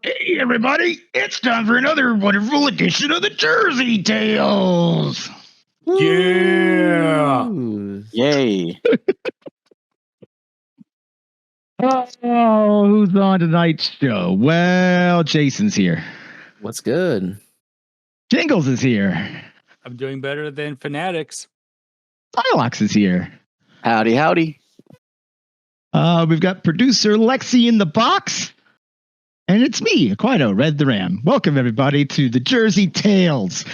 Hey, everybody, it's time for another wonderful edition of the Jersey Tales. Yeah. Yay. Oh, who's on tonight's show? Well, Jason's here. What's good? Jingles is here. I'm doing better than Fanatics. Dialox is here. Howdy, howdy. We've got producer Lexi in the box. And it's me, Aquino, Red the Ram. Welcome, everybody, to the Jersey Tales.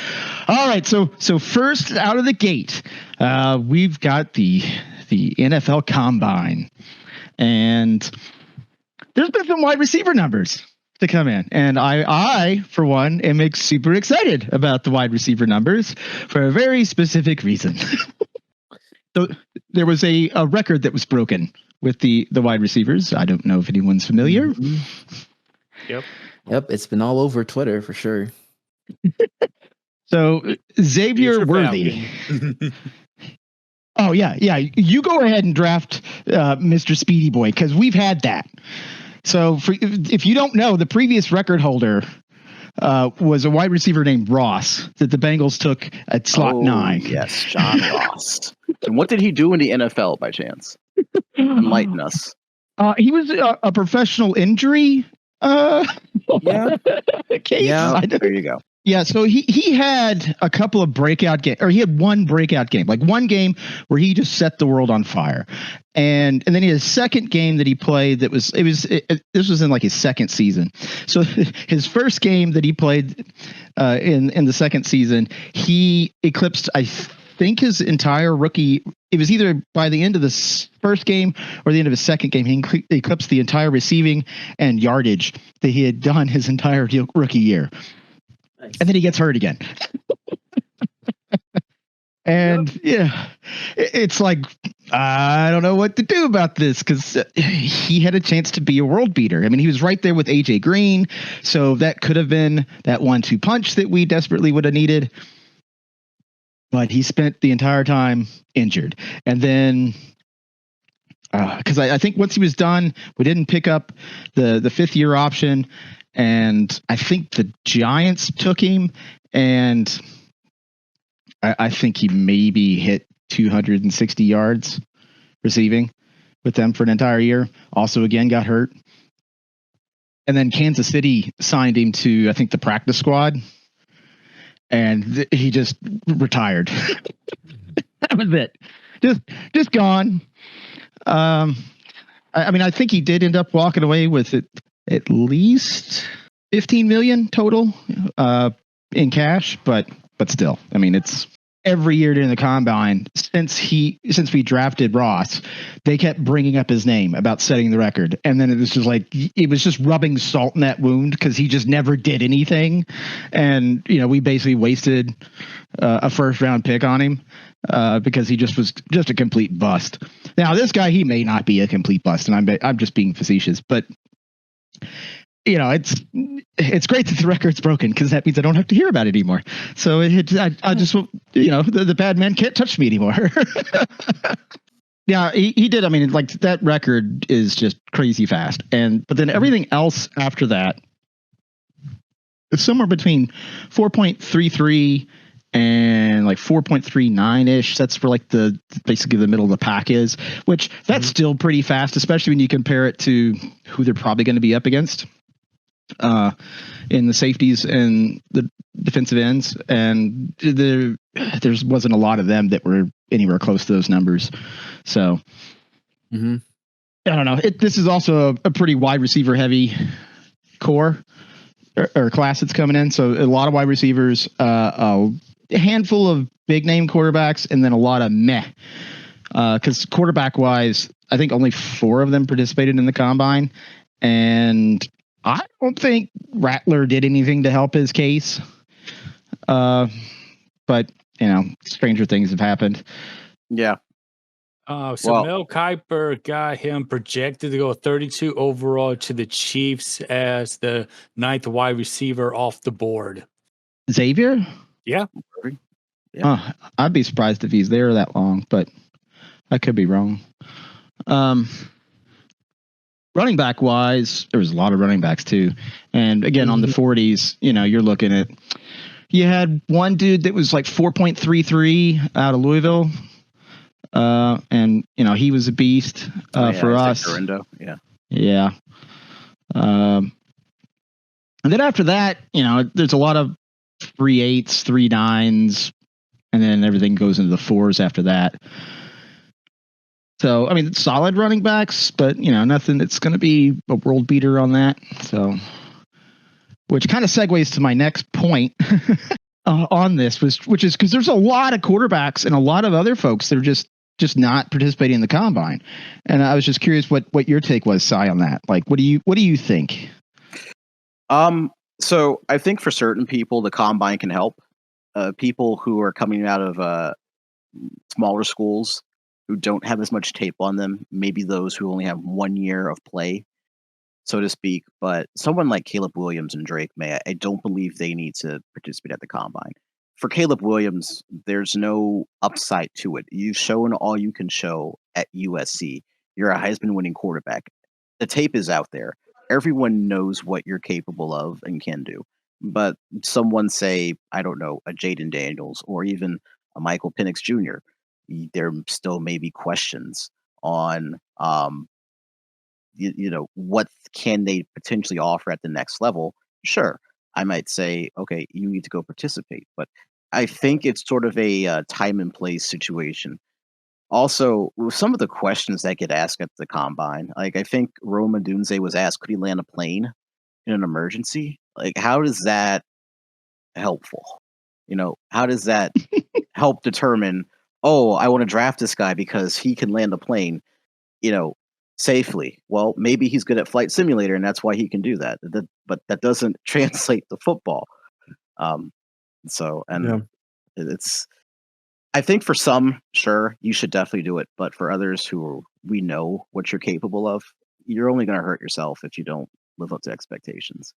All right, so first out of the gate, we've got the NFL Combine. And there's been some wide receiver numbers to come in. And I, for one, am super excited about the wide receiver numbers for a very specific reason. So there was a record that was broken with the wide receivers. I don't know if anyone's familiar. Mm-hmm. Yep. It's been all over Twitter for sure. So Xavier Worthy. Oh yeah. You go ahead and draft Mr. Speedy Boy because we've had that. So if you don't know, the previous record holder was a wide receiver named Ross that the Bengals took at slot 9. Yes, John Ross. And what did he do in the NFL by chance? Enlighten us. He was a professional injury. Case. Yeah. There you go. Yeah, so he had a couple of breakout games, or he had one breakout game, like one game where he just set the world on fire, and then he had a second game that he played this was in like his second season. So his first game that he played in the second season, he eclipsed, I think, his entire rookie. It was either by the end of the first game or the end of his second game, he eclipsed the entire receiving and yardage that he had done his entire rookie year. Nice. And then he gets hurt again. And yeah, it's like, I don't know what to do about this because he had a chance to be a world beater. I mean, he was right there with AJ Green. So that could have been that 1-2 punch that we desperately would have needed. But he spent the entire time injured. And then, because I think once he was done, we didn't pick up the 5th year option. And I think the Giants took him. And I think he maybe hit 260 yards receiving with them for an entire year. Also, again, got hurt. And then Kansas City signed him to, I think, the practice squad. And he just retired. That was it. Just gone. I mean, I think he did end up walking away with it at least 15 million total in cash, but still, I mean, it's every year during the combine since we drafted Ross, they kept bringing up his name about setting the record, and then it was just rubbing salt in that wound because he just never did anything, and we basically wasted a first round pick on him because he just was just a complete bust. Now this guy, he may not be a complete bust, and I'm just being facetious, but it's great that the record's broken because that means I don't have to hear about it anymore. So I just, the bad man can't touch me anymore. Yeah, he did. I mean, like, that record is just crazy fast. But then everything else after that, it's somewhere between 4.33 and like 4.39-ish. That's where like basically the middle of the pack is, which that's still pretty fast, especially when you compare it to who they're probably going to be up against in the safeties and the defensive ends. And there wasn't a lot of them that were anywhere close to those numbers. So I don't know. This is also a pretty wide receiver heavy core or class that's coming in. So a lot of wide receivers, a handful of big name quarterbacks, and then a lot of meh. Because quarterback wise, I think only 4 of them participated in the combine, and I don't think Rattler did anything to help his case. But stranger things have happened. Yeah. Mel Kiper got him projected to go 32 overall to the Chiefs as the 9th wide receiver off the board. Xavier? Yeah. I'd be surprised if he's there that long, but I could be wrong. running back wise, there was a lot of running backs too. And again, on the 40s, you're looking at, you had one dude that was like 4.33 out of Louisville. And he was a beast for us. Garindo. Yeah. Yeah. And then after that, there's a lot of 3.8s, 3.9s, and then everything goes into the 4s after that. So, I mean, solid running backs, but, nothing that's going to be a world beater on that. So, which kind of segues to my next point on this, which is because there's a lot of quarterbacks and a lot of other folks that are just not participating in the combine. And I was just curious what your take was, Cy, on that. Like, what do you think? So I think for certain people, the combine can help. People who are coming out of smaller schools who don't have as much tape on them, maybe those who only have 1 year of play, so to speak. But someone like Caleb Williams and Drake May, I don't believe they need to participate at the combine. For Caleb Williams, there's no upside to it. You've shown all you can show at USC. You're a Heisman-winning quarterback. The tape is out there. Everyone knows what you're capable of and can do. But someone say, I don't know, a Jaden Daniels or even a Michael Penix Jr., there still may be questions on, what can they potentially offer at the next level. Sure, I might say, okay, you need to go participate. But I think it's sort of a time and place situation. Also, with some of the questions that get asked at the combine, like I think Rome Odunze was asked, could he land a plane in an emergency? Like, how is that helpful? How does that help determine, oh, I want to draft this guy because he can land a plane, safely? Well, maybe he's good at Flight Simulator and that's why he can do that. But that doesn't translate to football. It's, I think for some, sure, you should definitely do it. But for others who we know what you're capable of, you're only going to hurt yourself if you don't live up to expectations.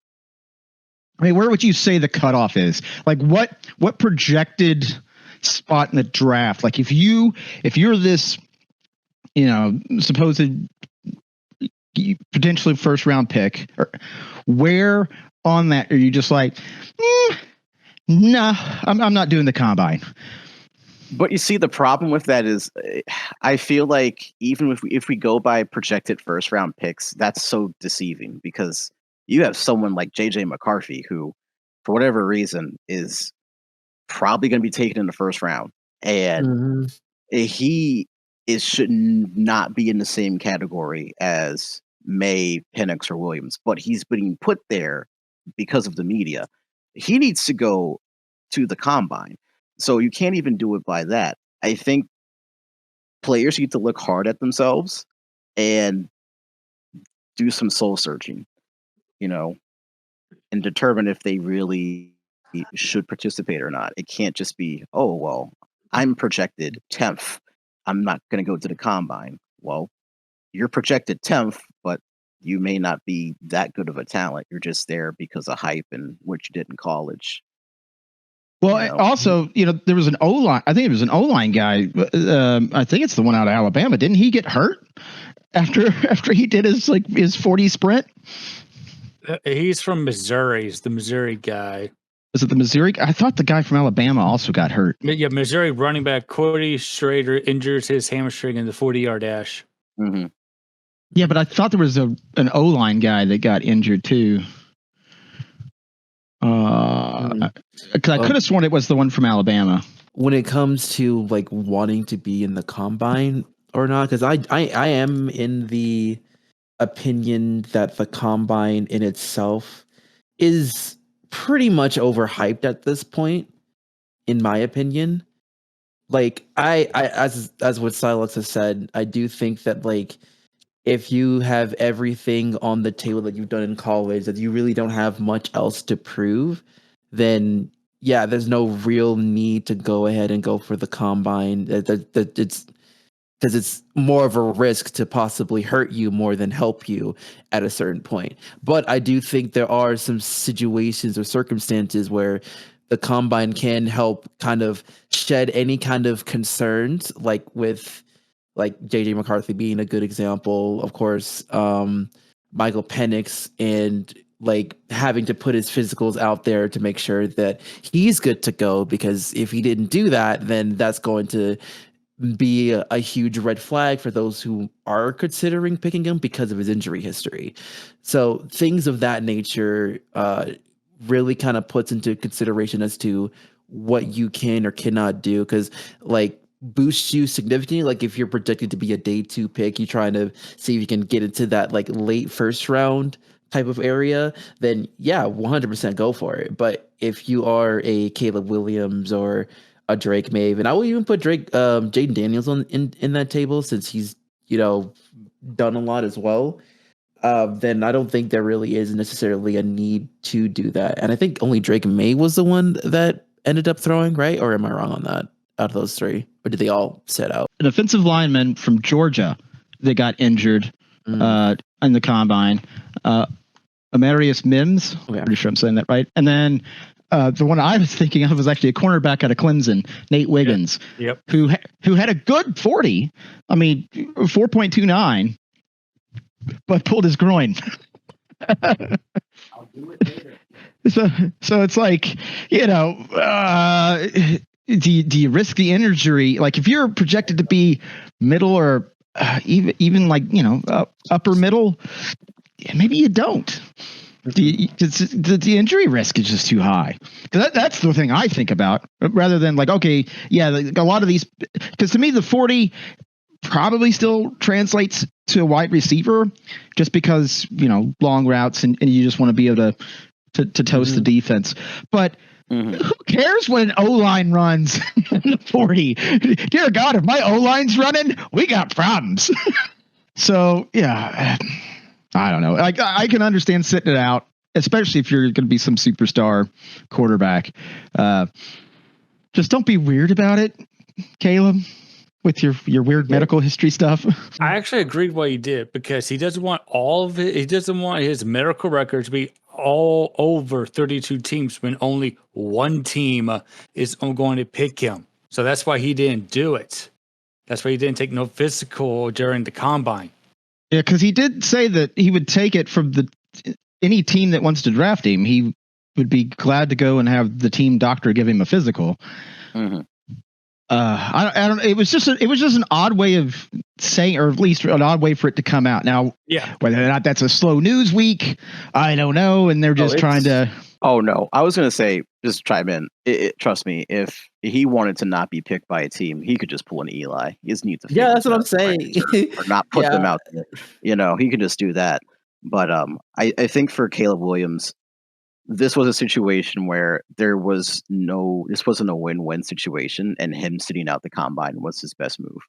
I mean, where would you say the cutoff is? Like what projected spot in the draft? Like if you're this, supposed potentially first round pick, or where on that are you just like, nah, I'm not doing the combine? But you see, the problem with that is, I feel like even if we go by projected first round picks, that's so deceiving because you have someone like JJ McCarthy who, for whatever reason, is probably going to be taken in the first round, and he should not be in the same category as May, Penix, or Williams, but he's being put there because of the media. He needs to go to the combine. So you can't even do it by that. I think players need to look hard at themselves and do some soul searching, and determine if they really should participate or not. It can't just be, oh, well, I'm projected 10th. I'm not going to go to the combine. Well, you're projected 10th, but you may not be that good of a talent. You're just there because of hype and what you did in college. Well, also, there was an O-line. I think it was an O-line guy. I think it's the one out of Alabama. Didn't he get hurt after he did his 40 sprint? He's from Missouri. He's the Missouri guy. Was it the Missouri? I thought the guy from Alabama also got hurt. Yeah, Missouri running back Cody Schrader injures his hamstring in the 40-yard dash. Mm-hmm. Yeah, but I thought there was an O-line guy that got injured too. Because I could have sworn it was the one from Alabama. When it comes to like wanting to be in the combine or not, because I am in the opinion that the combine in itself is pretty much overhyped at this point, in my opinion. Like I as what Silex has said, I do think that like if you have everything on the table that you've done in college, that you really don't have much else to prove, then yeah, there's no real need to go ahead and go for the combine. That it's because it's more of a risk to possibly hurt you more than help you at a certain point. But I do think there are some situations or circumstances where the combine can help kind of shed any kind of concerns, like with like JJ McCarthy being a good example, of course. Michael Penix and like having to put his physicals out there to make sure that he's good to go, because if he didn't do that, then that's going to be a huge red flag for those who are considering picking him because of his injury history. So things of that nature really kind of puts into consideration as to what you can or cannot do, because like boosts you significantly. Like if you're projected to be a day 2 pick, you're trying to see if you can get into that like late first round type of area, then yeah, 100% go for it. But if you are a Caleb Williams or a Drake May, and I will even put Jaden Daniels in that table, since he's, you know, done a lot as well, then I don't think there really is necessarily a need to do that. And I think only Drake May was the one that ended up throwing, right? Or am I wrong on that? Out of those 3, or did they all set out? An offensive lineman from Georgia that got injured in the combine, Amarius Mims. Okay. I'm pretty sure I'm saying that right. And then the one I was thinking of was actually a cornerback out of Clemson, Nate Wiggins, who had a good 40. I mean, 4.29, but pulled his groin. I'll do it later. So it's like, you know, do you risk the injury? Like if you're projected to be middle or even like, you know, upper middle, maybe you don't. The injury risk is just too high. That's the thing I think about, rather than like, okay, yeah, like a lot of these, because to me the 40 probably still translates to a wide receiver, just because, you know, long routes and you just want to be able to toast the defense. But who cares when an O-line runs in the 40? Dear God, if my O-line's running, we got problems. So yeah, I don't know. I can understand sitting it out, especially if you're going to be some superstar quarterback. Just don't be weird about it, Caleb, with your weird medical history stuff. I actually agreed what he did, because he doesn't want all of it. He doesn't want his medical record to be all over 32 teams when only one team is going to pick him. So that's why he didn't do it. That's why he didn't take no physical during the combine. Yeah, because he did say that he would take it from any team that wants to draft him. He would be glad to go and have the team doctor give him a physical. Mm-hmm. I don't. It was just an odd way of saying, or at least an odd way for it to come out. Now, yeah, whether or not that's a slow news week, I don't know. And they're just trying to. Oh no, I was gonna say, just chime in. Trust me, if he wanted to not be picked by a team, he could just pull an Eli. He doesn't need to. Yeah, that's what I'm saying. Or not put them out there. You know, he could just do that. But I think for Caleb Williams, this was a situation where this wasn't a win-win situation, and him sitting out the combine was his best move.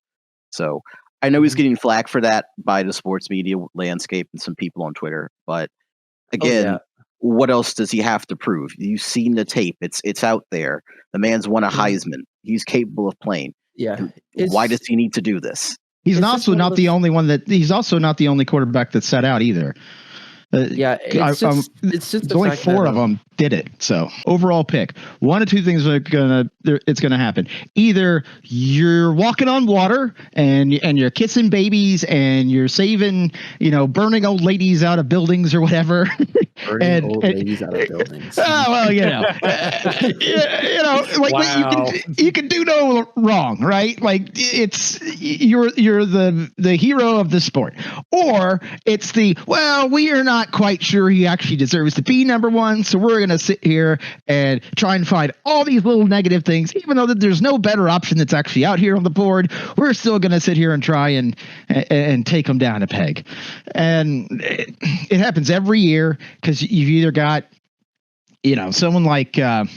So I know he's getting flack for that by the sports media landscape and some people on Twitter, but again, what else does he have to prove? You've seen the tape. It's out there. The man's won a Heisman. He's capable of playing. Yeah. Why does he need to do this? He's also not the only one he's also not the only quarterback that sat out either. It's just only 4 of them did it. So overall pick, 1 of 2 things it's gonna happen. Either you're walking on water and you're kissing babies and you're saving, burning old ladies out of buildings or whatever. Burning old ladies out of buildings. Oh well, you can do no wrong, right? Like you're the hero of the sport, or it's we are not quite sure he actually deserves to be number 1, so we're gonna sit here and try and find all these little negative things, even though that there's no better option that's actually out here on the board. We're still gonna sit here and try and take them down a peg, and it happens every year because you've either got someone like the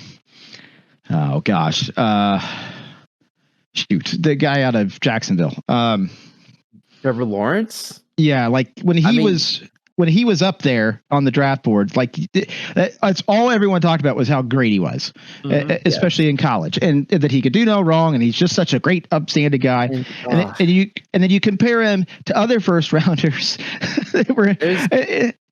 guy out of Jacksonville, Trevor Lawrence. Yeah, like when he was up there on the draft board, like that's all everyone talked about was how great he was, especially in college, and that he could do no wrong, and he's just such a great, upstanding guy. And then you compare him to other first rounders,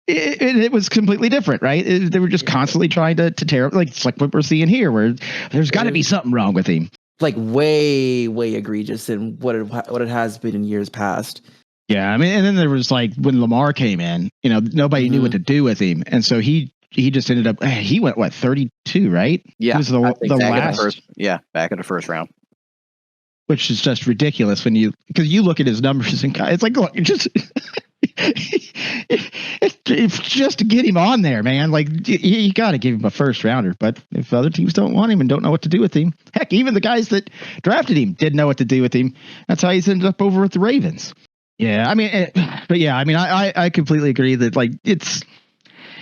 it was completely different, right? They were just constantly trying to tear up, like it's like what we're seeing here, where there's got to be something wrong with him. Like way egregious than what it has been in years past. Yeah, I mean, and then there was like when Lamar came in, nobody knew what to do with him, and so he just ended up. He went 32, right? Yeah, He was the back in the last, back in the first round. which is just ridiculous because you look at his numbers and it's like, look, it's just to get him on there, man. Like you got to give him a first rounder, but if other teams don't want him and don't know what to do with him, heck, even the guys that drafted him didn't know what to do with him. That's how he's ended up over with the Ravens. Yeah, I mean, but yeah, I mean, I completely agree that like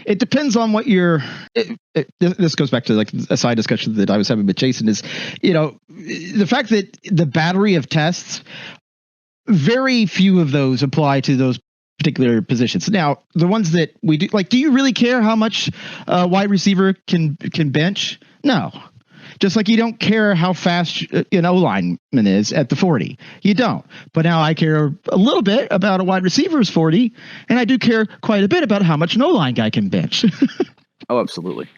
it depends on what this goes back to like a side discussion that I was having with Jason is, the fact that the battery of tests, very few of those apply to those particular positions. Now, the ones that we do, like, do you really care how much wide receiver can bench? No. Just like you don't care how fast an O-lineman is at the 40. You don't. But now I care a little bit about a wide receiver's 40, and I do care quite a bit about how much an O-line guy can bench. Oh, absolutely.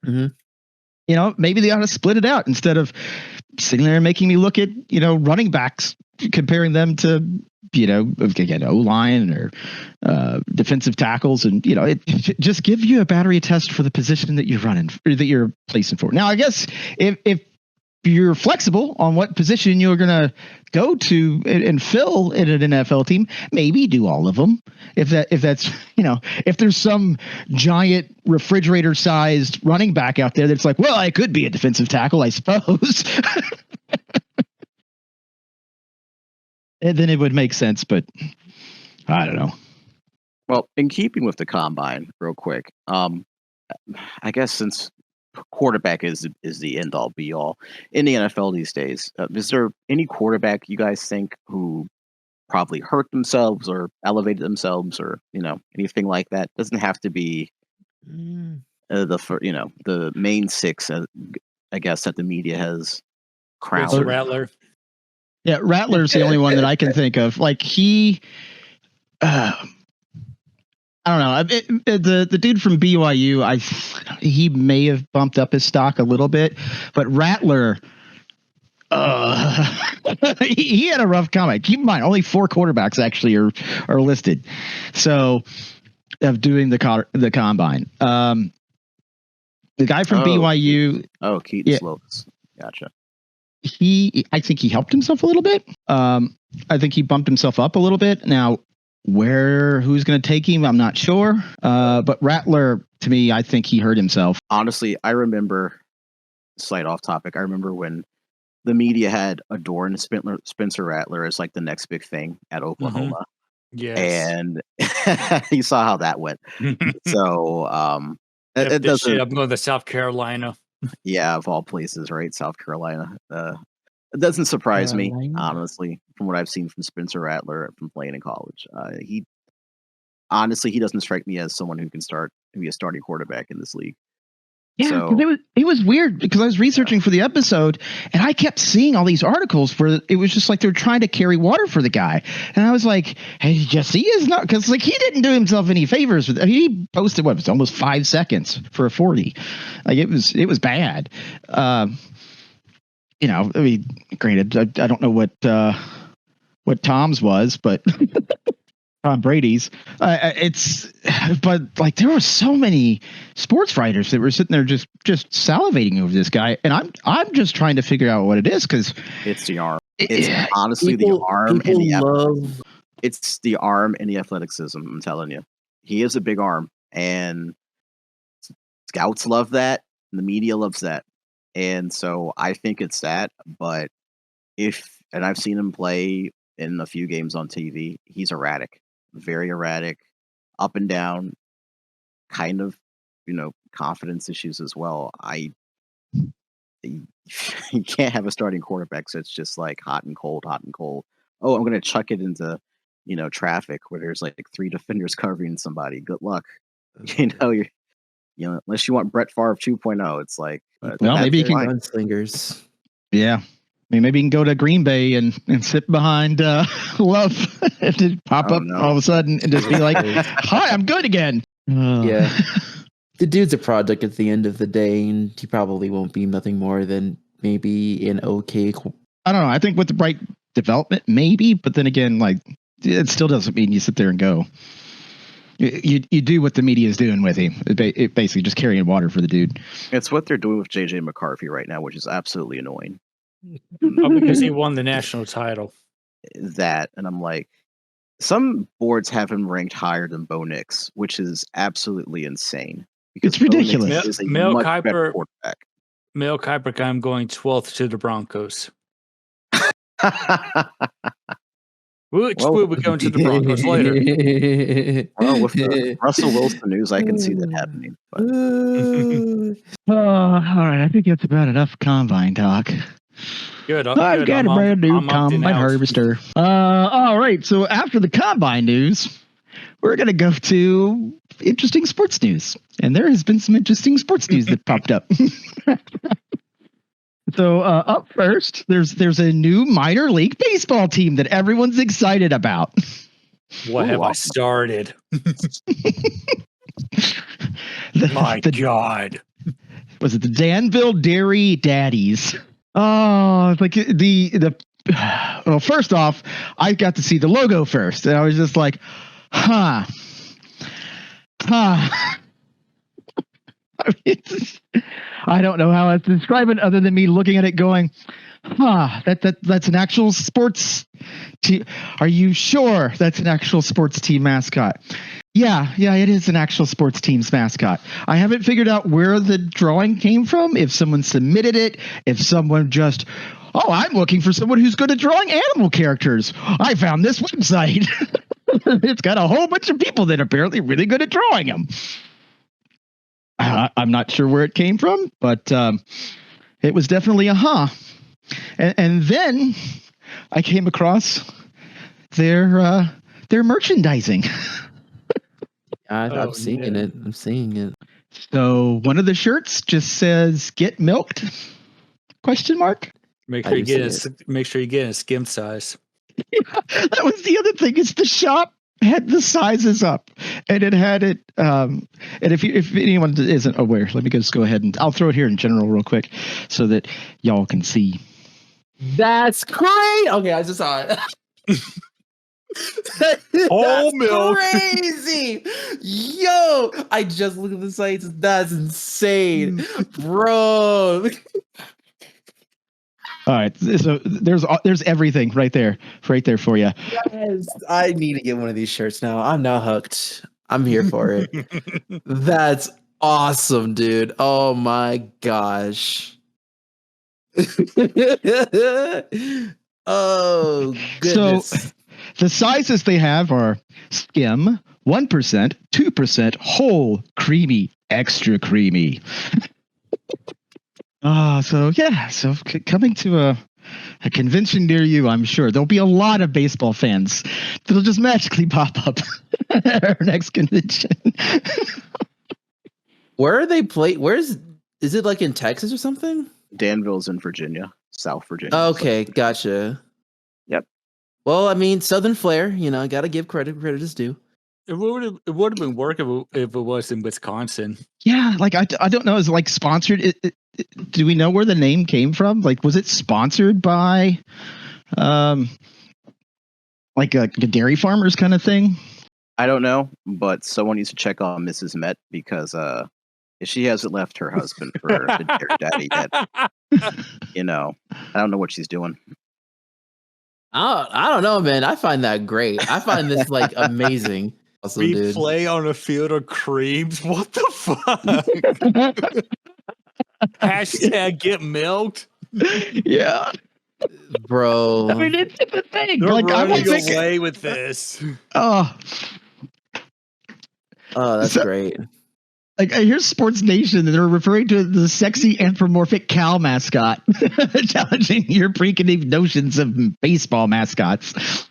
Mm-hmm. Maybe they ought to split it out instead of sitting there and making me look at, running backs, comparing them to, again, O-line or defensive tackles. And, just give you a battery test for the position that you're running, or that you're placing for. Now, I guess if you're flexible on what position you're going to go to and fill in an NFL team, maybe do all of them. If that's, if there's some giant refrigerator sized running back out there that's like, well, I could be a defensive tackle, I suppose. And then it would make sense, but I don't know. Well, in keeping with the combine, real quick, I guess since quarterback is the end all be all in the NFL these days, is there any quarterback you guys think who probably hurt themselves or elevated themselves or anything like that? Doesn't have to be the main six, I guess, that the media has crowned. Rattler. Yeah, Rattler's the only one that I can think of. Like I don't know. The dude from BYU, he may have bumped up his stock a little bit, but Rattler, he had a rough combine. Keep in mind, only 4 quarterbacks actually are listed. So of doing the combine, the guy from BYU. Oh, Keaton Slovis. Gotcha. I think he helped himself a little bit. I think he bumped himself up a little bit. Now, who's going to take him, I'm not sure. But Rattler, to me, I think he hurt himself. Honestly, I remember, slight off topic, I remember when the media had adorned Spencer Rattler as like the next big thing at Oklahoma. Yes. And you saw how that went. So it doesn't. I'm going to South Carolina. Yeah, of all places, right? South Carolina. It doesn't surprise me, honestly, from what I've seen from Spencer Rattler from playing in college. He doesn't strike me as someone who can be a starting quarterback in this league. Yeah, so, it was weird because I was researching for the episode and I kept seeing all these articles where it was just like they were trying to carry water for the guy. And I was like, hey, Jesse is not, because like he didn't do himself any favors. He posted what was almost 5 seconds for a 40. Like it was bad. I mean, granted, I don't know what Tom's was, but Tom Brady's. But like there were so many sports writers that were sitting there just salivating over this guy, and I'm just trying to figure out what it is because it's the arm. It's honestly the arm and the it's the arm and the athleticism. I'm telling you, he has a big arm, and scouts love that, and the media loves that, and so I think it's that. But and I've seen him play in a few games on TV, he's erratic. Very erratic, up and down, kind of, confidence issues as well. You can't have a starting quarterback, so it's just like hot and cold. Oh, I'm going to chuck it into, traffic where there's like 3 defenders covering somebody. Good luck. Unless you want Brett Favre 2.0, it's like, maybe you can gunslingers. Yeah. I mean, maybe you can go to Green Bay and sit behind Love and pop up all of a sudden and just be like, hi, I'm good again. Yeah. The dude's a product at the end of the day, and he probably won't be nothing more than maybe an okay. I don't know. I think with the right development, maybe. But then again, like it still doesn't mean you sit there and go. You do what the media is doing with him. It basically just carrying water for the dude. It's what they're doing with JJ McCarthy right now, which is absolutely annoying. Because he won the national title. That, and I'm like, some boards have him ranked higher than Bo Nix, which is absolutely insane. It's Bo Nix ridiculous. is a Mel much better Kiper- quarterback. Mel Kiper, I'm going 12th to the Broncos. Which Well- we'll be going to the Broncos later. Well, with the Russell Wilson news, I can see that happening. But All right. I think that's about enough combine talk. Good. I've got a brand new I'm opting combine out. harvester. All right. So after the combine news, we're going to go to interesting sports news. And there has been some interesting sports news that popped up. So up first, there's a new minor league baseball team that everyone's excited about. What Ooh, have I awesome. started? My God. Was it the Danville Dairy Daddies? Oh, it's like the well, first off, I got to see the logo first, and I was just like, huh. I mean, I don't know how else to describe it other than me looking at it going, that's an actual sports team. Are you sure that's an actual sports team mascot? Yeah, it is an actual sports team's mascot. I haven't figured out where the drawing came from, if someone submitted it, if someone just, I'm looking for someone who's good at drawing animal characters. I found this website. It's got a whole bunch of people that are apparently really good at drawing them. I'm not sure where it came from, but it was definitely a And then I came across their merchandising. I'm seeing it. I'm seeing it. So one of the shirts just says "Get milked?" ? Make I sure you do get see make sure you get a skim size. That was the other thing. Is the shop had the sizes up, and it had it. And if anyone isn't aware, let me just go ahead and I'll throw it here in general real quick, so that y'all can see. That's great. Okay, I just saw it. Whole That's milk. crazy. Yo, I just looked at the sites. That's insane, bro. All right, so there's everything right there for you. Yes, I need to get one of these shirts now. I'm now hooked. I'm here for it. That's awesome, dude. Oh my gosh. Oh goodness. The sizes they have are skim, 1%, 2%, whole, creamy, extra creamy. So coming to a convention near you, I'm sure there'll be a lot of baseball fans that'll just magically pop up at our next convention. Where are they is it like in Texas or something? Danville's in Virginia, South Virginia. Okay, gotcha. Yep. Well, I mean, Southern flair, I gotta give credit is due. It would have been work if it was in Wisconsin. Yeah, like I don't know, is it like sponsored? Do we know where the name came from? Like, was it sponsored by, like a dairy farmers kind of thing? I don't know, but someone needs to check on Mrs. Met because she hasn't left her husband for the Dairy Daddy yet. I don't know what she's doing. I don't know, man. I find that great. I find this like amazing. Also, We dude. play on a field of creams. What the fuck? Hashtag get milked. Yeah, Bro. I mean it's a thing. They're Like, I running was thinking, away with this. Oh, that's So- great. like here's Sports Nation, and they're referring to the sexy anthropomorphic cow mascot, challenging your preconceived notions of baseball mascots.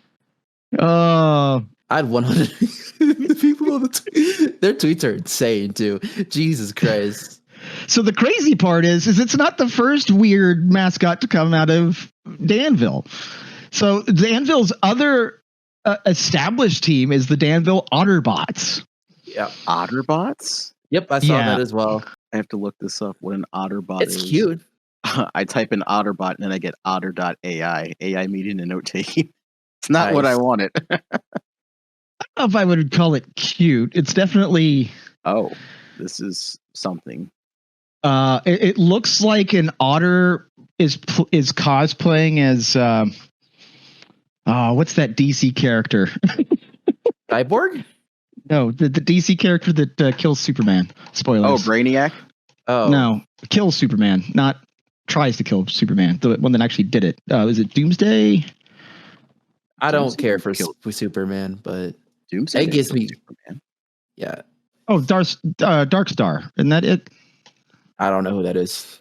Oh, I had 100 people on the their tweets are insane too. Jesus Christ. so the crazy part is it's not the first weird mascot to come out of Danville. So Danville's other established team is the Danville Otterbots. Yeah. Otterbots? Yep, I saw Yeah. that as well. I have to look this up. What an Otterbot It's is. cute. I type in Otterbot and then I get Otter.ai. AI meeting and note taking. It's not what I Nice. wanted. I don't know if I would call it cute. It's definitely. Oh, this is something. It looks like an otter is cosplaying as. What's that DC character? Cyborg? No, the DC character that kills Superman. Spoilers. Oh, Brainiac. Oh No, kills Superman, not tries to kill Superman. The one that actually did it. Is it Doomsday? I don't Doomsday care for killed- Superman, but Doomsday. It gives didn't me- kill Superman. yeah, Oh, Dark Star. Isn't that it? I don't know who that is.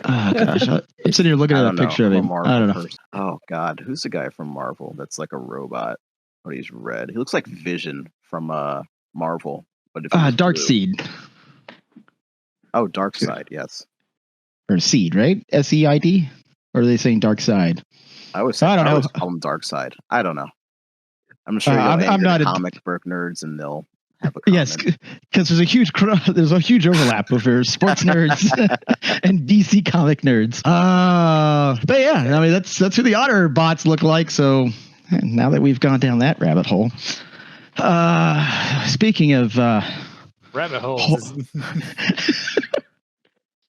Oh gosh, I'm sitting here looking I at a don't know. picture of I'm a him. Marvel I don't know. person. Oh God, who's the guy from Marvel that's like a robot? But he's red. He looks like Vision from Marvel. But if he was Dark blue. Seed Oh, Dark Side. Yes. or Seed, right? SEID, or are they saying Dark Side? I always call him Dark Side. I don't know. I'm sure I'm not a- comic book nerds, and they'll have a comment. Yes, because there's a huge overlap over sports nerds and DC comic nerds. But yeah, I mean that's who the Otter bots look like. So now that we've gone down that rabbit hole, speaking of, Rabbit holes.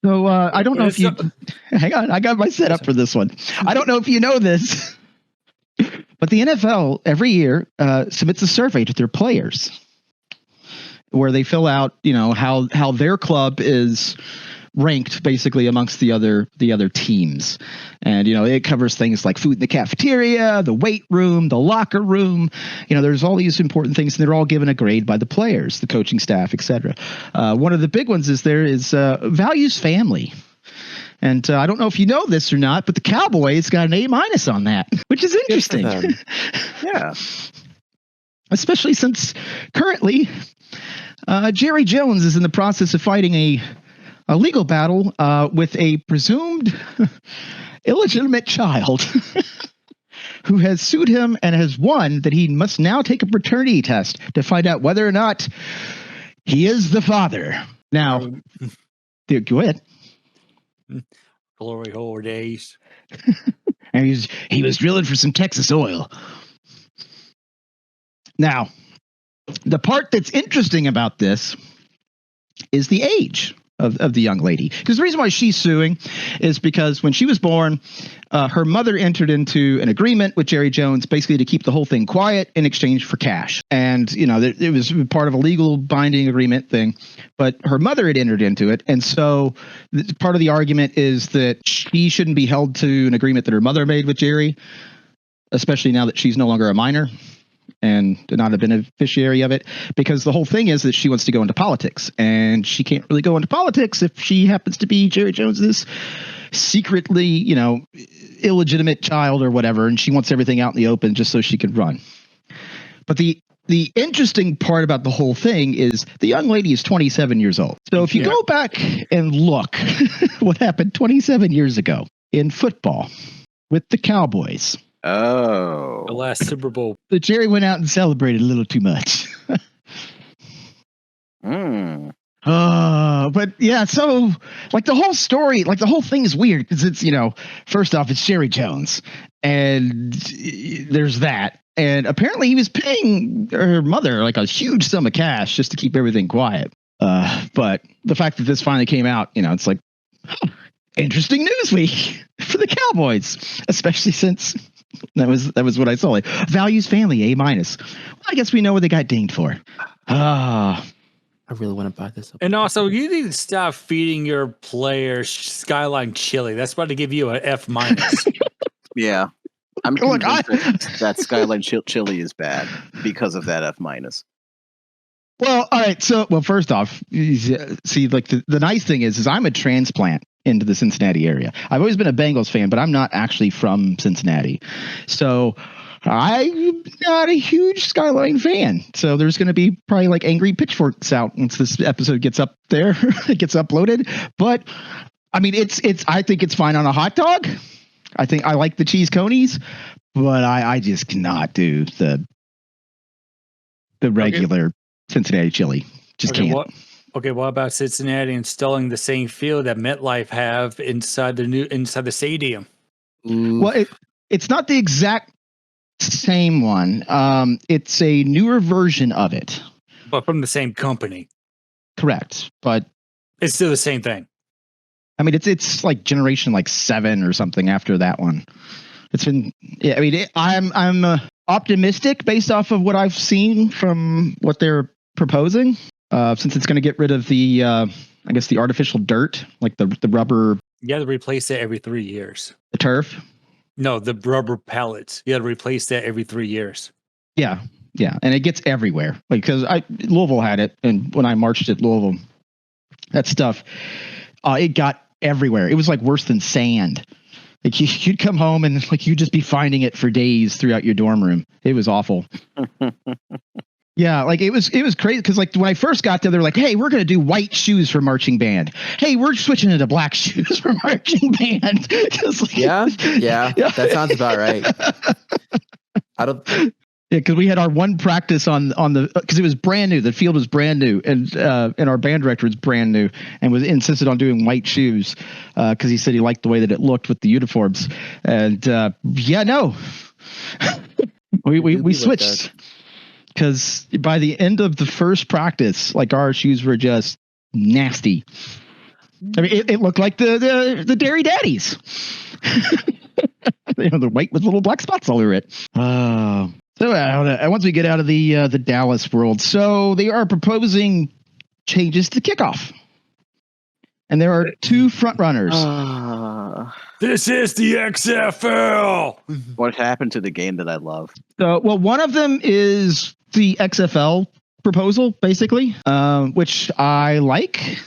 so I don't know if you hang on. I got my setup for this one. I don't know if you know this, but the NFL every year submits a survey to their players, where they fill out, how their club is ranked basically amongst the other teams. And, it covers things like food in the cafeteria, the weight room, the locker room. There's all these important things, and they're all given a grade by the players, the coaching staff, etc. One of the big ones is values family. And I don't know if you know this or not, but the Cowboys got an A- on that, which is interesting. Yeah. Especially since currently Jerry Jones is in the process of fighting a legal battle with a presumed illegitimate child who has sued him and has won that he must now take a paternity test to find out whether or not he is the father. Now, go ahead. Glory hole days. And he was drilling for some Texas oil. Now, the part that's interesting about this is the age of the young lady. Because the reason why she's suing is because when she was born, her mother entered into an agreement with Jerry Jones basically to keep the whole thing quiet in exchange for cash. And, it was part of a legal binding agreement thing, but her mother had entered into it. And so part of the argument is that she shouldn't be held to an agreement that her mother made with Jerry, especially now that she's no longer a minor and not a beneficiary of it, because the whole thing is that she wants to go into politics, and she can't really go into politics if she happens to be Jerry Jones's secretly, illegitimate child or whatever, and she wants everything out in the open just so she can run. But the interesting part about the whole thing is the young lady is 27 years old. So if you go back and look what happened 27 years ago in football with the Cowboys, Oh. The last Super Bowl. the Jerry went out and celebrated a little too much. But yeah, so like the whole story, like the whole thing is weird because it's, first off, it's Jerry Jones, and there's that. And apparently he was paying her mother like a huge sum of cash just to keep everything quiet. But the fact that this finally came out, it's like, interesting news week for the Cowboys, especially since that was what I saw. Like, values family, A-. Well, I guess we know what they got dinged for. I really want to buy this. And also, you need to stop feeding your players Skyline chili. That's about to give you an F-. Yeah. I'm Look, convinced that Skyline chili is bad because of that F-. Well, all right. So, first off, see, like the nice thing is I'm a transplant into the Cincinnati area. I've always been a Bengals fan, but I'm not actually from Cincinnati. So I'm not a huge Skyline fan. So there's going to be probably like angry pitchforks out once this episode gets up there, it gets uploaded. But I mean, I think it's fine on a hot dog. I think I like the cheese conies, but I just cannot do the regular Cincinnati chili. Just can't. What about Cincinnati installing the same field that MetLife have inside the stadium? Well, it's not the exact Same one. It's a newer version of it. But from the same company. Correct. But It's still the same thing. I mean, it's like generation like 7 or something after that one. It's been, yeah. I mean, I'm optimistic based off of what I've seen from what they're proposing. Since it's going to get rid of the, I guess the artificial dirt, like the rubber, You got to replace that every 3 years. the turf. No, the rubber pellets. You got to replace that every 3 years. Yeah, yeah, and it gets everywhere. Like because Louisville had it, and when I marched at Louisville, that stuff, it got everywhere. It was like worse than sand. Like you'd come home and like you'd just be finding it for days throughout your dorm room. It was awful. Yeah, like it was crazy because like when I first got there, they were like, "Hey, we're gonna do white shoes for marching band. Hey, we're switching into black shoes for marching band." Like, Yeah, that sounds about right. I don't. Yeah, because we had our one practice on the because it was brand new. The field was brand new, and our band director was brand new, and was insisted on doing white shoes because he said he liked the way that it looked with the uniforms. And we switched because by the end of the first practice, like our shoes were just nasty. I mean, it looked like the Dairy Daddies. They're white with little black spots all over it. So once we get out of the Dallas world, so they are proposing changes to kickoff, and there are 2 front runners. This is the XFL. What happened to the game that I love? So, well, one of them is the XFL proposal, basically, which I like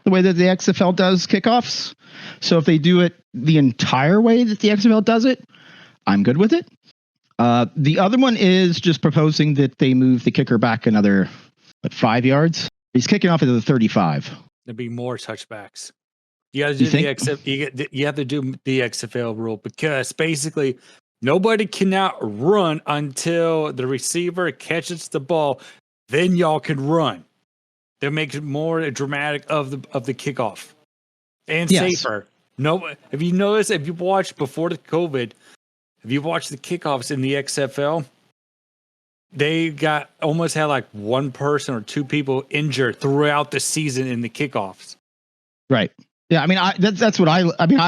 the way that the XFL does kickoffs. So if they do it the entire way that the XFL does it, I'm good with it. The other one is just proposing that they move the kicker back another 5 yards. He's kicking off at the 35. There'll be more touchbacks. You got to do you have to do the XFL rule because basically nobody cannot run until the receiver catches the ball. Then y'all can run. That makes it more dramatic of the kickoff and safer. No, if you notice, if you watched before the COVID, if you watched the kickoffs in the XFL, they almost had like 1 person or 2 people injured throughout the season in the kickoffs. Right. Yeah, I mean, that's what I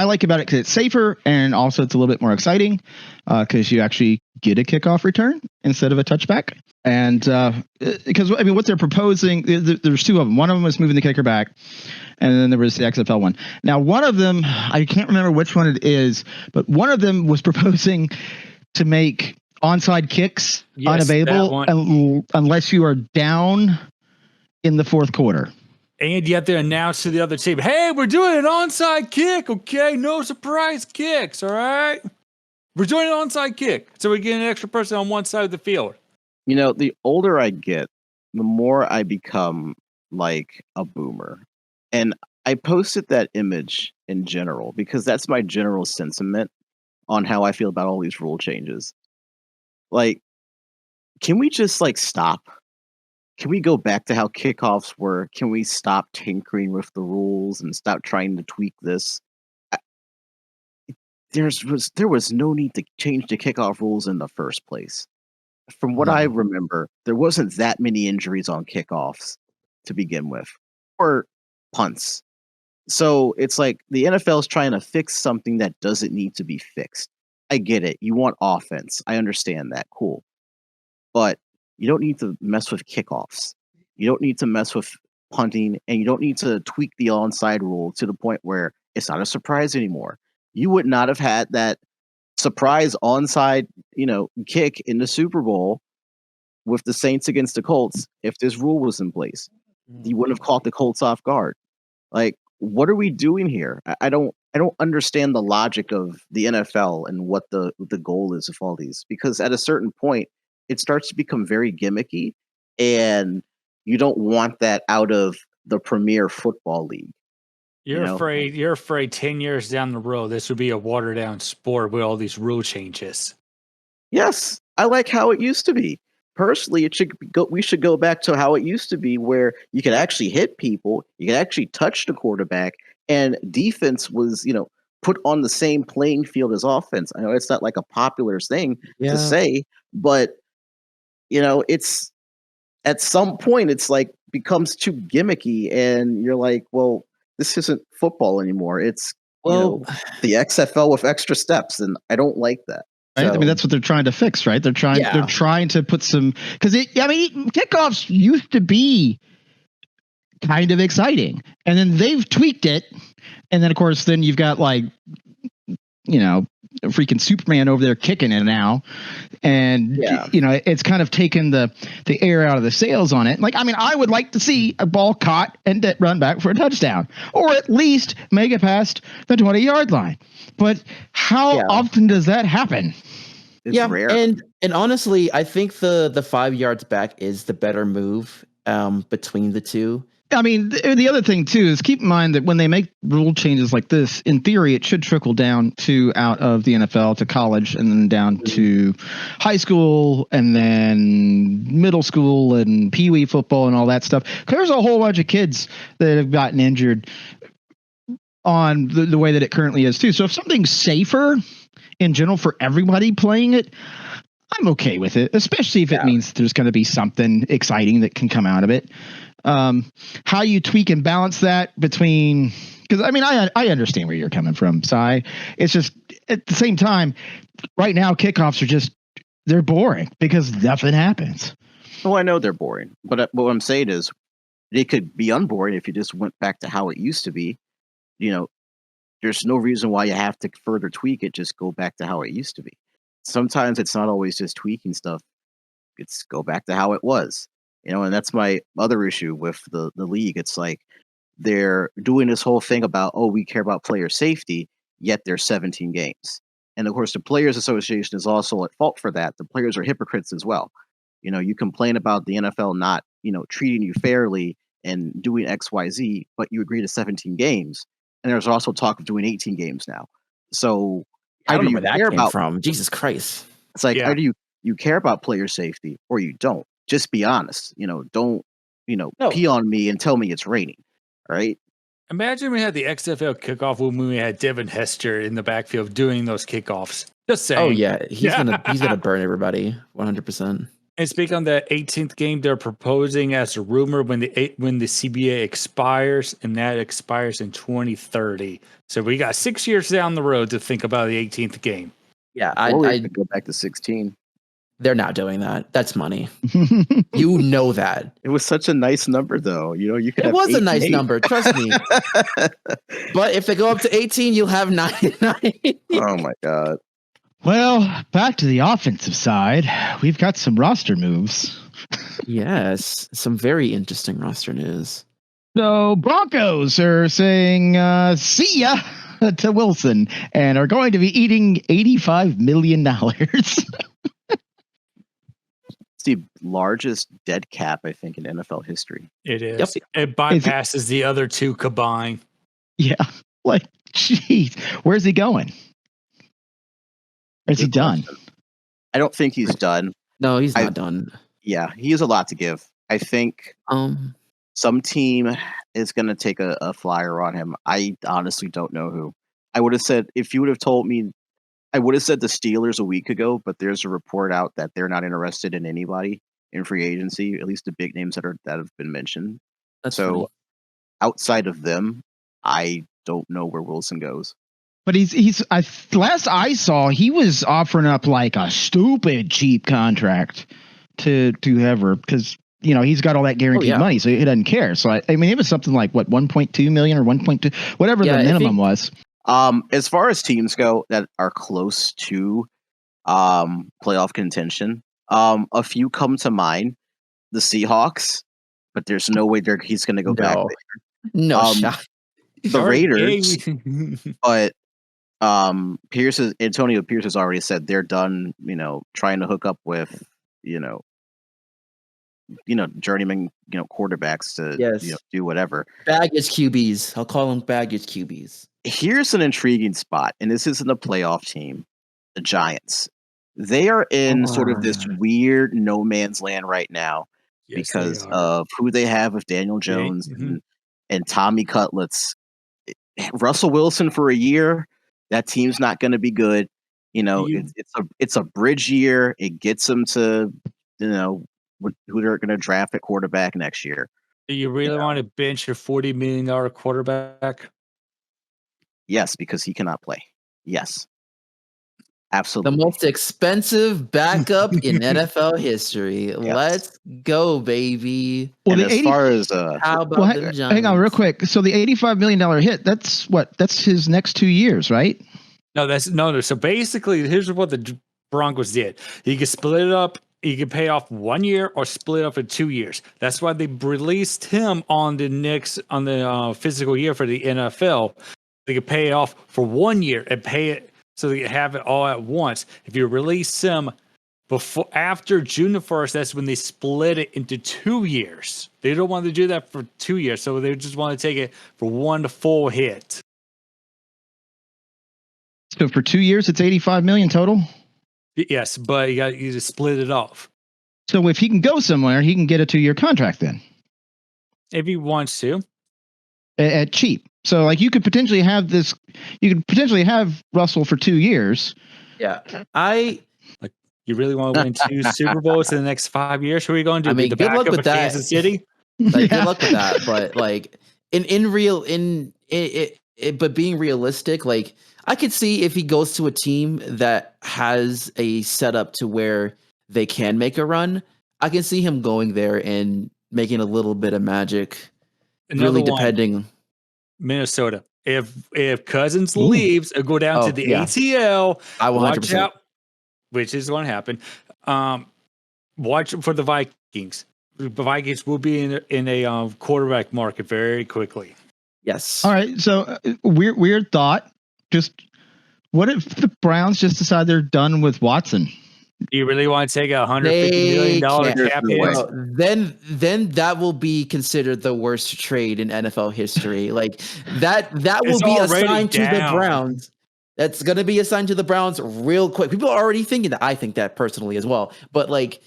like about it because it's safer and also it's a little bit more exciting because you actually get a kickoff return instead of a touchback. And because I mean, what they're proposing, there's 2 of them. One of them was moving the kicker back, and then there was the XFL one. Now, one of them, I can't remember which one it is, but one of them was proposing to make onside kicks unavailable unless you are down in the 4th quarter. And you have to announce to the other team, hey, we're doing an onside kick, okay? No surprise kicks, all right? We're doing an onside kick. So we get an extra person on one side of the field. You know, the older I get, the more I become like a boomer. And I posted that image in general because that's my general sentiment on how I feel about all these rule changes. Like, can we just like stop? Can we go back to how kickoffs were? Can we stop tinkering with the rules and stop trying to tweak this? There was no need to change the kickoff rules in the first place. From what I remember, there wasn't that many injuries on kickoffs to begin with, or punts. So it's like the NFL is trying to fix something that doesn't need to be fixed. I get it. You want offense. I understand that. Cool. But you don't need to mess with kickoffs. You don't need to mess with punting, and you don't need to tweak the onside rule to the point where it's not a surprise anymore. You would not have had that surprise onside, kick in the Super Bowl with the Saints against the Colts if this rule was in place. You wouldn't have caught the Colts off guard. Like, what are we doing here? I don't understand the logic of the NFL and what the goal is of all these, because at a certain point it starts to become very gimmicky, and you don't want that out of the Premier Football League. You're afraid 10 years down the road this would be a watered down sport with all these rule changes. Yes, I like how it used to be. Personally, we should go back to how it used to be, where you could actually hit people, you could actually touch the quarterback, and defense was, put on the same playing field as offense. I know it's not like a popular thing Yeah. to say, but it's at some point it's like becomes too gimmicky, and you're like, well, this isn't football anymore. It's Well, the XFL with extra steps, and I don't like that. Right? I So- mean, that's what they're trying to fix, right? They're trying to put some, because kickoffs used to be kind of exciting, and then they've tweaked it, and then of course then you've got like freaking Superman over there kicking it now, and it's kind of taken the air out of the sails on it. Like, I mean, I would like to see a ball caught and run back for a touchdown, or at least make it past the 20-yard line. But how often does that happen? It's rare. And honestly, I think the 5 yards back is the better move between the two. I mean, the other thing too is keep in mind that when they make rule changes like this, in theory, it should trickle down to out of the NFL to college, and then down to high school, and then middle school, and pee-wee football, and all that stuff. 'Cause there's a whole bunch of kids that have gotten injured on the way that it currently is too. So if something's safer in general for everybody playing it, I'm okay with it, especially if it means there's going to be something exciting that can come out of it. How you tweak and balance that between, because I mean, I understand where you're coming from, Cy. It's just at the same time, right now kickoffs are they're boring because nothing happens. Oh, I know they're boring, but what I'm saying is they could be unboring if you just went back to how it used to be. There's no reason why you have to further tweak it. Just go back to how it used to be. Sometimes it's not always just tweaking stuff. It's go back to how it was. And that's my other issue with the league. It's like they're doing this whole thing about, we care about player safety, yet there's 17 games. And of course, the Players Association is also at fault for that. The players are hypocrites as well. You complain about the NFL not, treating you fairly and doing X, Y, Z, but you agree to 17 games. And there's also talk of doing 18 games now. So I don't know you where that care came about from. Jesus Christ. It's like, how do you care about player safety or you don't? Just be honest. Don't pee on me and tell me it's raining. All right. Imagine we had the XFL kickoff when we had Devin Hester in the backfield doing those kickoffs. Just saying. Oh yeah, he's gonna burn everybody 100%. And speaking on the 18th game, they're proposing as a rumor when the CBA expires, and that expires in 2030. So we got 6 years down the road to think about the 18th game. Yeah, I go back to 16. They're not doing that. That's money. You know that. It was such a nice number, though. You could. It was a nice number. Trust me. But if they go up to 18, you'll have 99. Oh my god. Well, back to the offensive side, we've got some roster moves. Yes, some very interesting roster news. So Broncos are saying see ya to Wilson and are going to be eating $85 million. It's the largest dead cap, I think, in NFL history. It is. Yep. It bypasses the other two combined. Yeah. Like, jeez. Where's he going? Or is he done? I don't think he's done. No, he's not done. Yeah, he has a lot to give. I think some team is going to take a flyer on him. I honestly don't know who. I would have said, if you would have told me, I would have said the Steelers a week ago, but there's a report out that they're not interested in anybody in free agency, at least the big names that have been mentioned. That's so funny. Outside of them, I don't know where Wilson goes. But last I saw, he was offering up like a stupid cheap contract to whoever, because he's got all that guaranteed money, so he doesn't care. So I mean, it was something like what, 1.2 million or 1.2, whatever the minimum was. As far as teams go that are close to playoff contention, a few come to mind. The Seahawks, but there's no way he's going to go back there. No shot. The Raiders, but Antonio Pierce has already said they're done, trying to hook up with, journeyman, quarterbacks to do whatever. Baggage QBs. I'll call them baggage QBs. Here's an intriguing spot, and this isn't a playoff team, the Giants. They are in sort of this weird no man's land right now because of who they have with Daniel Jones and Tommy Cutlets. Russell Wilson for a year, That team's not going to be good. You know, it's a bridge year. It gets them to, you know, who they're going to draft at quarterback next year. Do you really want to bench your $40 million quarterback? Yes, because he cannot play. Yes. Absolutely. The most expensive backup in NFL history. Yes. Let's go, baby. Well, and as far as how about them Giants? Hang on real quick. So the $85 million hit, that's what? That's his next 2 years, right? No. So basically, here's what the Broncos did. You can split it up. You can pay off 1 year or split up in 2 years. That's why they released him on the physical year for the NFL. They could pay it off for 1 year and pay it so they could have it all at once. If you release him after June the 1st, that's when they split it into 2 years. They don't want to do that for 2 years, so they just want to take it for one full hit. So for 2 years, it's $85 million total? Yes, but you just split it off. So if he can go somewhere, he can get a 2-year contract then? If he wants to. At cheap. So like you could potentially have Russell for 2 years. Yeah. You really want to win 2 Super Bowls in the next 5 years? What are you going to do? I mean, the good luck with that. Kansas City? Good luck with that. But like but being realistic, like I could see if he goes to a team that has a setup to where they can make a run, I can see him going there and making a little bit of magic. Really depending. Minnesota. If Cousins leaves or go down to the ATL, I will watch out, which is going to happen. Watch for the Vikings. The Vikings will be in a quarterback market very quickly. Yes. All right. So weird thought. Just what if the Browns just decide they're done with Watson? Do you really want to take $150 million cap hit? Then that will be considered the worst trade in NFL history. Like that will be assigned to the Browns. That's going to be assigned to the Browns real quick. People are already thinking that. I think that personally as well. But like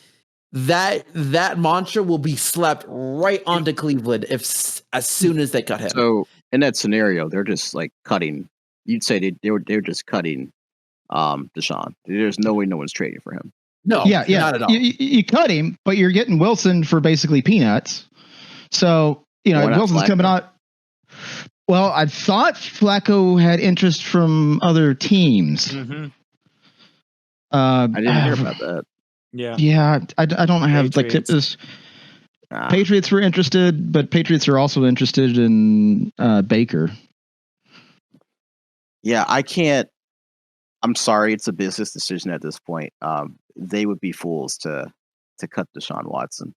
that mantra will be slapped right onto Cleveland as soon as they cut him. So in that scenario, they're just like cutting. You'd say they're just cutting Deshaun. There's no way no one's trading for him. No, not at all. You cut him, but you're getting Wilson for basically peanuts. So, Wilson's coming out. Well, I thought Flacco had interest from other teams. Mm-hmm. I didn't hear about that. Yeah, I don't have Patriots. Patriots were interested, but Patriots are also interested in Baker. Yeah, I can't. I'm sorry, it's a business decision at this point. They would be fools to cut Deshaun Watson.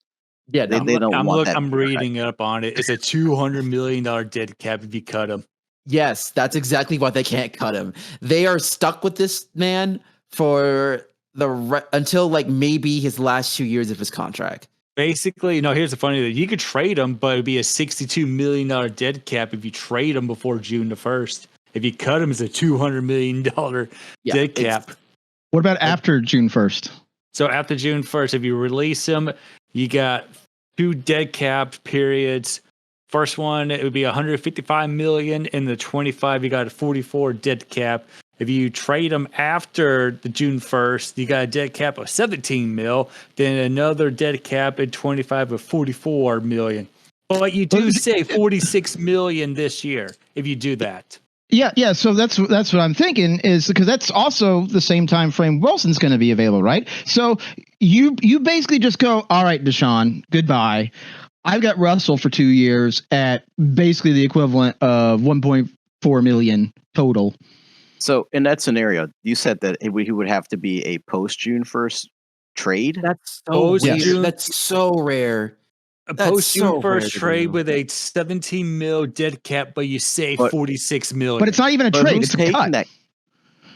Yeah, they don't want that. I'm reading up on it. It's a $200 million dead cap if you cut him. Yes, that's exactly why they can't cut him. They are stuck with this man for until like maybe his last 2 years of his contract. Basically, here's the funny thing. You could trade him, but it'd be a $62 million dead cap if you trade him before June the 1st. If you cut him, it's a $200 million dead cap. What about after June 1st? So after June 1st, if you release him, you got 2 dead cap periods. First one, it would be $155 million. In the 25, you got a 44 dead cap. If you trade him after the June 1st, you got a dead cap of 17 mil. Then another dead cap in 25 of 44 million. But you do save 46 million this year if you do that. Yeah. So that's what I'm thinking is because that's also the same time frame Wilson's going to be available, right? So you basically just go, all right, Deshaun, goodbye. I've got Russell for 2 years at basically the equivalent of 1.4 million total. So in that scenario, you said that he would have to be a post June 1st trade. That's so weird. That's so rare. A post June 1st trade with a 17 mil dead cap, but you save 46 million. But it's not even a trade; it's a cut.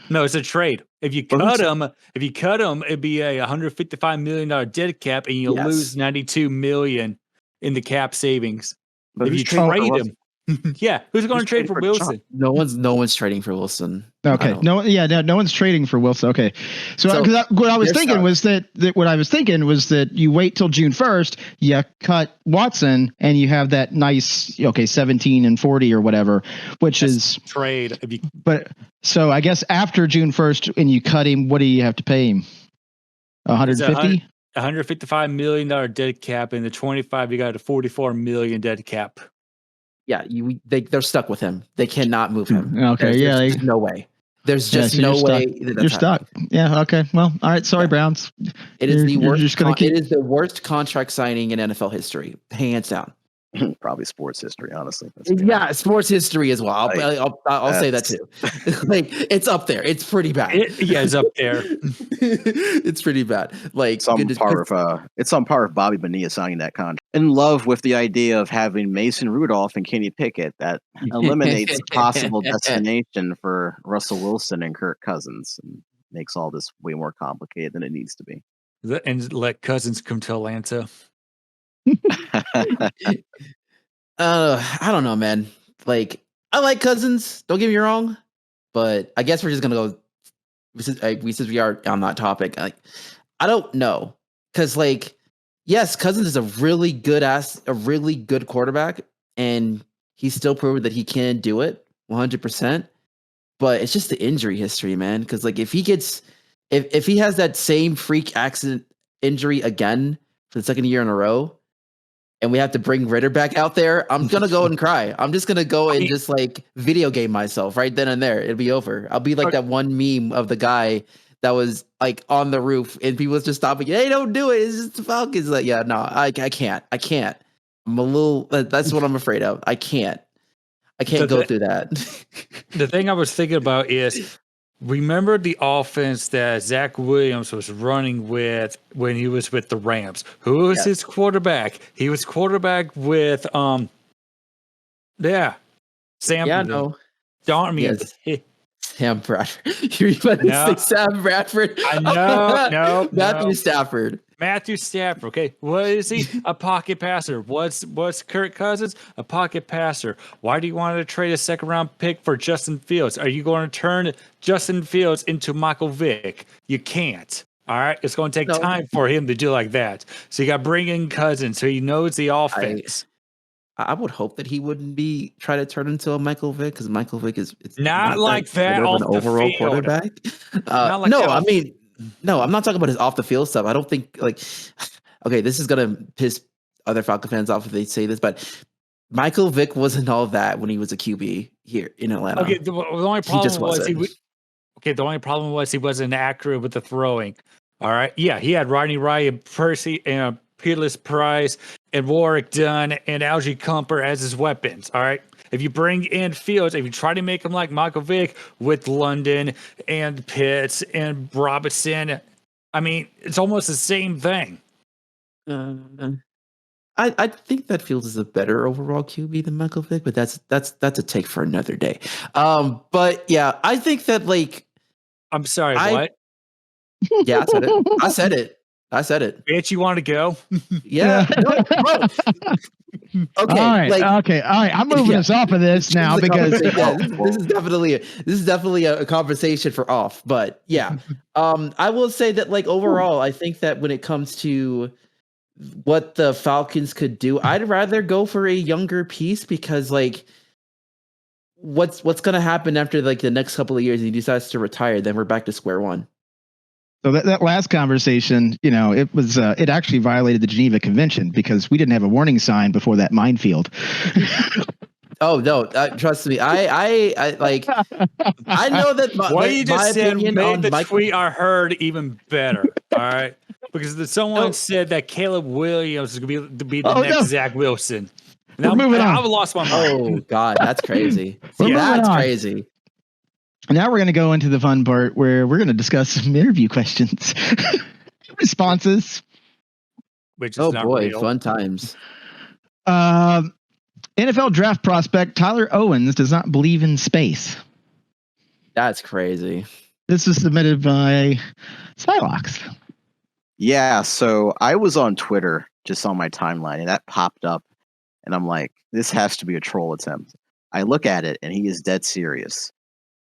No, it's a trade. If you cut him, it'd be a $155 million dead cap, and you lose 92 million in the cap savings. But if you trade him, Yeah, who's going to Who's trade trading for for Wilson? No one's trading for Wilson. Okay. No one's trading for Wilson. Okay. So, So, what I was you're thinking stuck. was that you wait till June 1st, you cut Watson, and you have that nice 17 and 40 or whatever, which is Trade. If you, but so I guess after June 1st, and you cut him, what do you have to pay him? 150. $155 million dead cap, and the 25 you got a $44 million dead cap. Yeah, they're stuck with him. They cannot move him. Okay, There's just no way. There's just no way. You're stuck. Yeah. Okay. Well, all right. Sorry, Browns. It is the worst. Just gonna keep... It is the worst contract signing in NFL history, hands down. Probably sports history, honestly. Yeah, sports history as well. I'll say that too. Like, it's up there. It's pretty bad. It's up there. It's pretty bad. Like, it's on par of Bobby Bonilla signing that contract. In love with the idea of having Mason Rudolph and Kenny Pickett, that eliminates possible destination for Russell Wilson and Kirk Cousins, and makes all this way more complicated than it needs to be. And let Cousins come to Atlanta. I don't know, man. Like, I like Cousins, don't get me wrong, but I guess we're just gonna go since we are on that topic. Like, I don't know, because yes, Cousins is a really good quarterback, and he's still proven that he can do it 100%. But it's just the injury history, man. Because if he has that same freak accident injury again for the second year in a row, and we have to bring Ritter back out there, I'm going to go and cry. I'm just going to go and just video game myself right then and there. It'll be over. I'll be like that one meme of the guy that was on the roof and people was just stopping. Hey, don't do it. It's just the Falcons. Yeah, no, I can't. I'm a little, that's what I'm afraid of. I can't go through that. The thing I was thinking about is, remember the offense that Zach Williams was running with when he was with the Rams? Who was his quarterback? He was quarterback with Sam. No. Darn me. Yes. Sam Bradford. You're about to say Sam Bradford? I know. No. Matthew Stafford. Matthew Stafford. Okay, what is he? A pocket passer. What's Kirk Cousins? A pocket passer. Why do you want to trade a second round pick for Justin Fields? Are you going to turn Justin Fields into Michael Vick? You can't. All right, it's going to take time for him to do like that. So you got to bring in Cousins, so he knows the offense. I would hope that he wouldn't try to turn into a Michael Vick, because Michael Vick is not like that off an overall the field. Quarterback. No, I'm not talking about his off the field stuff. I don't think okay, this is gonna piss other Falcon fans off if they say this, but Michael Vick wasn't all that when he was a QB here in Atlanta. Okay, the only problem was he wasn't accurate with the throwing. All right, yeah, he had Rodney Ryan, Percy, and Peerless Price, and Warwick Dunn, and Algie Comper as his weapons. All right. If you bring in Fields, if you try to make him like Michael Vick with London and Pitts and Robinson, I mean, it's almost the same thing. I think that Fields is a better overall QB than Michael Vick, but that's a take for another day. But yeah, I think that I'm sorry, what? Yeah, I said it. Bitch, you want to go? Yeah. Okay. All right. I'm moving us off of this now because this is definitely a conversation for off. But yeah, I will say that overall, I think that when it comes to what the Falcons could do, I'd rather go for a younger piece, because what's going to happen after the next couple of years and he decides to retire, then we're back to square one. So that last conversation, it was it actually violated the Geneva Convention, because we didn't have a warning sign before that minefield. Oh no! Trust me, I know that. What you just said made the tweet I heard even better. All right, because someone said that Caleb Williams is going to be the next Zach Wilson. Now I've lost my mind. Oh God, that's crazy. That's crazy. Now we're going to go into the fun part where we're going to discuss some interview questions, responses. Which is real. Fun times. NFL draft prospect Tyler Owens does not believe in space. That's crazy. This was submitted by Silox. Yeah, so I was on Twitter, just on my timeline, and that popped up. And I'm like, this has to be a troll attempt. I look at it, and he is dead serious.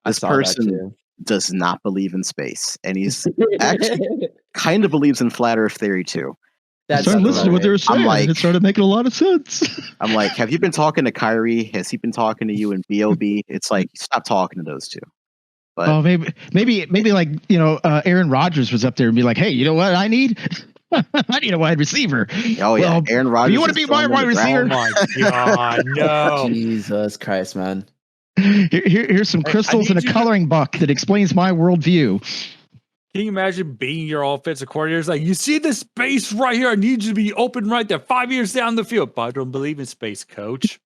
This person does not believe in space, and he's actually kind of believes in flat Earth theory too. I started listening to what they were saying. It started making a lot of sense. I'm like, have you been talking to Kyrie? Has he been talking to you in B.O.B.? It's like, stop talking to those two. But maybe like, Aaron Rodgers was up there and be like, hey, you know what I need? I need a wide receiver. Oh yeah, Aaron Rodgers. You want to be my wide receiver? Oh my god, no! Jesus Christ, man. Here's some crystals and a coloring book that explains my worldview. Can you imagine being your offensive coordinator? It's like, you see this space right here? I need you to be open right there 5 years down the field. But I don't believe in space, coach.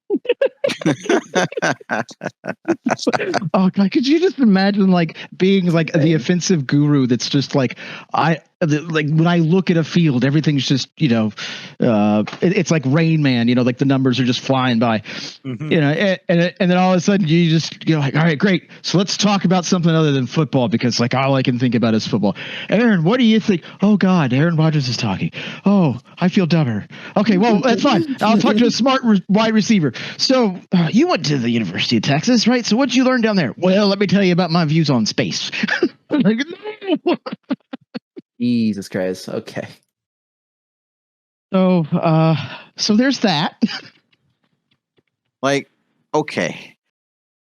Oh God, could you just imagine like being like the offensive guru that's just like when I look at a field, everything's just it's like Rain Man, like the numbers are just flying by, and then all of a sudden you're like, all right, great, so let's talk about something other than football, because like all I can think about is football. Aaron, what do you think? Oh God, Aaron Rodgers is talking. Oh, I feel dumber. Okay, well that's fine. I'll talk to a smart wide receiver. So you went to the University of Texas, right? So what'd you learn down there? Well, let me tell you about my views on space. Like, no. Jesus Christ. Okay. So there's that. Like, okay.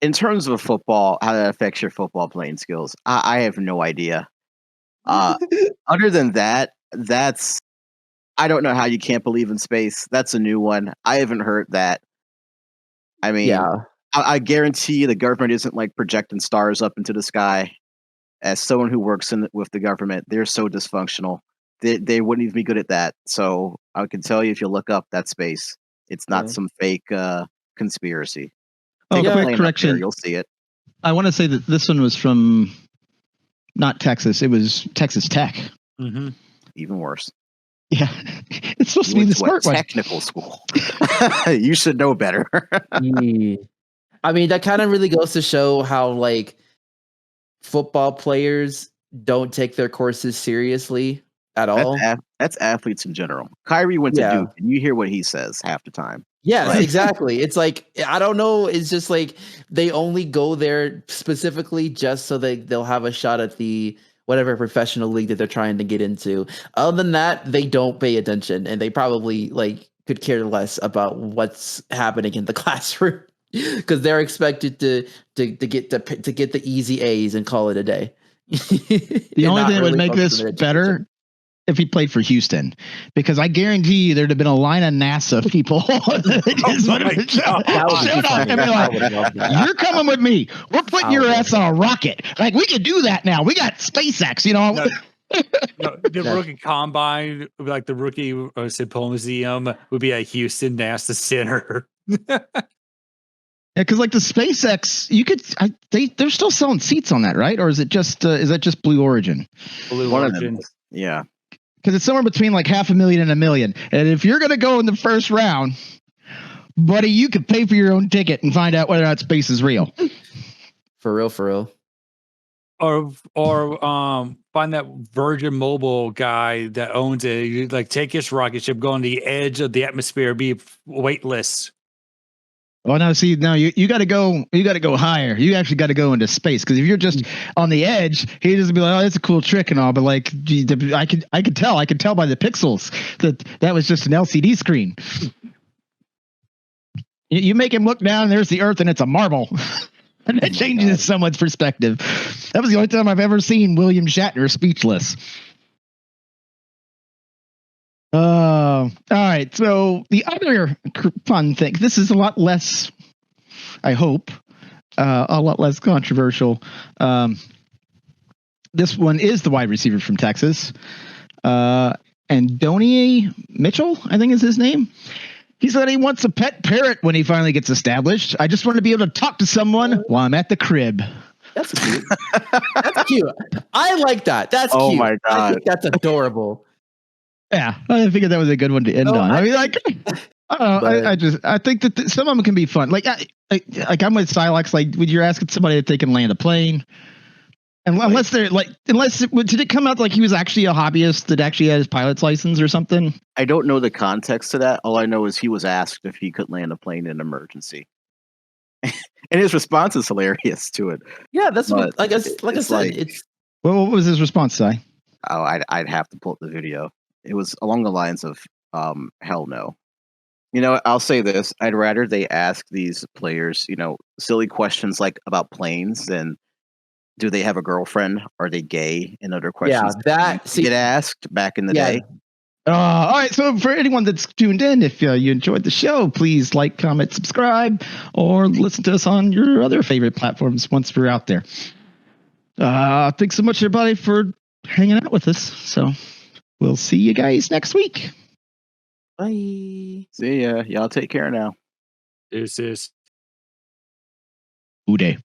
In terms of football, how that affects your football playing skills, I have no idea. Other than that, I don't know how you can't believe in space. That's a new one. I haven't heard that. I mean, yeah. I guarantee the government isn't like projecting stars up into the sky. As someone who works with the government, they're so dysfunctional. They wouldn't even be good at that. So I can tell you, if you look up that space, it's not some fake conspiracy. Quick correction. There, you'll see it. I want to say that this one was from not Texas. It was Texas Tech. Mm-hmm. Even worse. Yeah, it's supposed to be the smart one. Technical school. You should know better. I mean, that kind of really goes to show how like football players don't take their courses seriously at all. That's athletes in general. Kyrie went to Duke, and you hear what he says half the time. Yes, right? Exactly. It's like, I don't know. It's just like they only go there specifically just so they'll have a shot at the whatever professional league that they're trying to get into. Other than that, they don't pay attention, and they probably like could care less about what's happening in the classroom because they're expected to get the easy A's and call it a day. The only thing that would make this better if he played for Houston, because I guarantee you there'd have been a line of NASA people showed up and be like, "You're coming with me. We're putting your ass on a rocket. Like, we can do that now. We got SpaceX, the rookie combine, like the rookie symposium, would be at Houston NASA Center. Yeah, because like the SpaceX, they're still selling seats on that, right? Or is it just is that just Blue Origin? Blue Origin, yeah. Because it's somewhere between like 500,000 and $1 million. And if you're going to go in the first round, buddy, you could pay for your own ticket and find out whether or not space is real. For real. Or find that Virgin Mobile guy that owns it. You like take his rocket ship, go on the edge of the atmosphere, be weightless. Well, now see, you got to go. You got to go higher. You actually got to go into space, because if you're just on the edge, he doesn't be like, "Oh, that's a cool trick and all." But like, I could tell by the pixels that was just an LCD screen. You make him look down, and there's the Earth, and it's a marble, and that changes someone's perspective. That was the only time I've ever seen William Shatner speechless. All right. So the other fun thing, this is a lot less, I hope, a lot less controversial. This one is the wide receiver from Texas, Anthony Mitchell, I think is his name. He said he wants a pet parrot when he finally gets established. I just want to be able to talk to someone while I'm at the crib. That's cute. That's cute. I like that. That's cute. Oh my God. I think that's adorable. Yeah, I figured that was a good one to end on. I mean, like, I think that some of them can be fun. Like I'm with Silex. Like, when you're asking somebody if they can land a plane, Unless they're like, did it come out like he was actually a hobbyist that actually had his pilot's license or something? I don't know the context to that. All I know is he was asked if he could land a plane in an emergency. And his response is hilarious to it. Yeah, that's what. But Like I it's said, like- it's Well, what was his response, Si? Oh, I'd have to pull up the video. It was along the lines of, hell no. You know, I'll say this. I'd rather they ask these players, silly questions like about planes than do they have a girlfriend? Are they gay? And other questions get asked back in the day. All right. So for anyone that's tuned in, if you enjoyed the show, please like, comment, subscribe, or listen to us on your other favorite platforms once we're out there. Thanks so much, everybody, for hanging out with us. So we'll see you guys next week. bye. See ya. Y'all take care now. This is Uday.